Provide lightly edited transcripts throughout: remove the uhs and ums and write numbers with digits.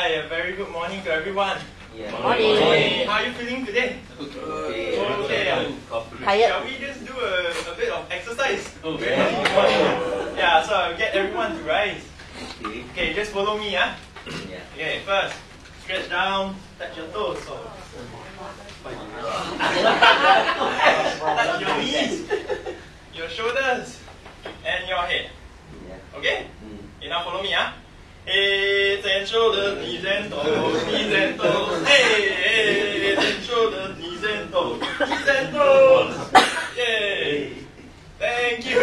Hi, a very good morning to everyone. Yeah. Morning. Hey, how are you feeling today? Okay. Shall we just do a bit of exercise? Okay. Yeah, so I'll get everyone to rise. Okay, just follow me, Yeah. Okay, first, stretch down, touch your toes. Touch your knees, your shoulders, and your head. Okay? Okay, now follow me, Heads and shoulders, knees and toes, knees and toes. Hey, heads and shoulders, knees and toes, knees and toes. Yay! Thank you.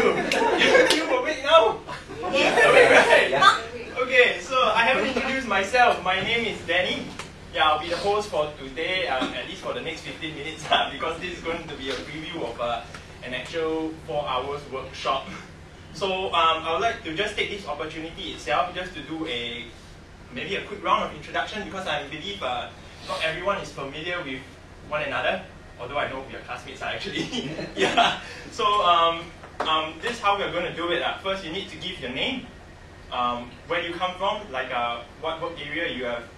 You awake now? Awake, right? Okay, so I haven't introduced myself. My name is Danny. Yeah, I'll be the host for today, at least for the next 15 minutes, because this is going to be a preview of an actual 4 hours workshop. So I would like to just take this opportunity itself just to do maybe a quick round of introduction, because I believe not everyone is familiar with one another, although I know we are classmates actually. Yeah. So this is how we are going to do it. First, you need to give your name, where you come from, like what work area you have,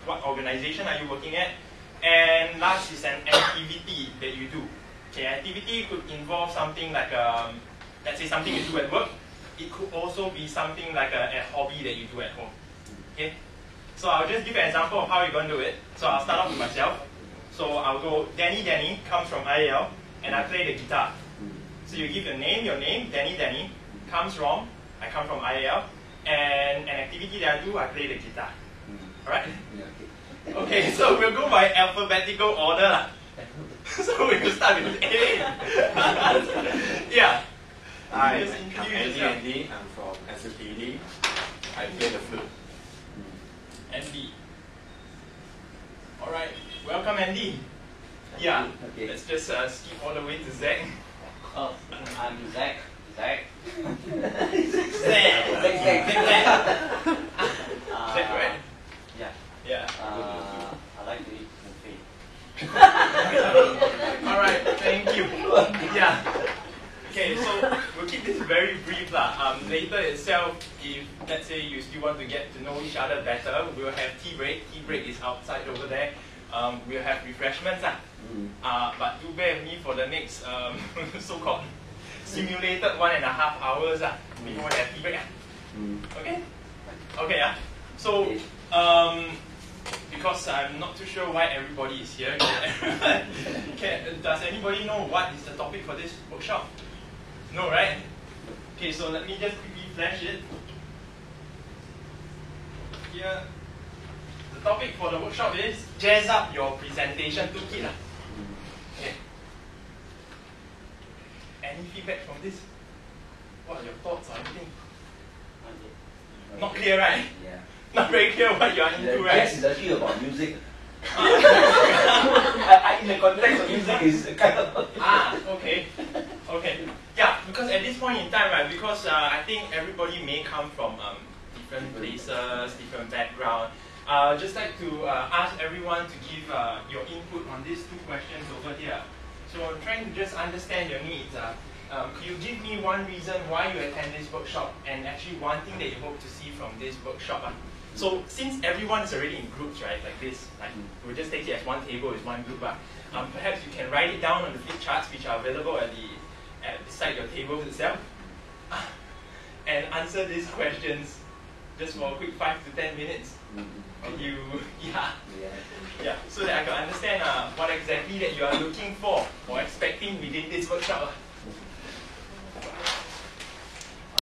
what organization are you working at, and last is an activity that you do. Okay, activity could involve something like let's say something you do at work. It could also be something like a hobby that you do at home. Okay? So I'll just give an example of how you're going to do it. So I'll start off with myself. So I'll go, Danny comes from IAL, and I play the guitar. So you give your name, Danny comes from, I come from IAL, and an activity that I do, I play the guitar. Alright? Okay, so we'll go by alphabetical order. So we will start with A. Yeah. Hi, I'm Andy. I'm from SFPD. I play the flute. Andy. Alright, welcome Andy. Yeah, Okay. let's just skip all the way to Zach. Oh, I'm Zach. Zach. Zach, Zach, right? Yeah. Yeah. I like to eat buffet. Alright, thank you. Yeah. Okay, so we'll keep this very brief. Later itself, if let's say you still want to get to know each other better, we'll have tea break. Tea break is outside over there. We'll have refreshments. But do bear with me for the next so-called simulated 1.5 hours before we have tea break. Okay? Okay, so because I'm not too sure why everybody is here. Does anybody know what is the topic for this workshop? No, right? Okay, so let me just quickly flash it. Here, the topic for the workshop is jazz up your presentation toolkit. Okay. Any feedback from this? What are your thoughts on anything? Not clear, right? Yeah. Not very clear what you are into, right? Jazz is actually about music. In the context of music is kind of... Okay. Okay. Yeah, because at this point in time, right, because I think everybody may come from different places, different background. Just like to ask everyone to give your input on these 2 questions over here. So I'm trying to just understand your needs. Could you give me one reason why you attend this workshop, and actually one thing that you hope to see from this workshop? So since everyone is already in groups, right, like this, like we'll just take it as one table is one group. Perhaps you can write it down on the flip charts which are available beside your table itself, and answer these questions just for a quick 5 to 10 minutes. So that I can understand what exactly that you are looking for or expecting within this workshop.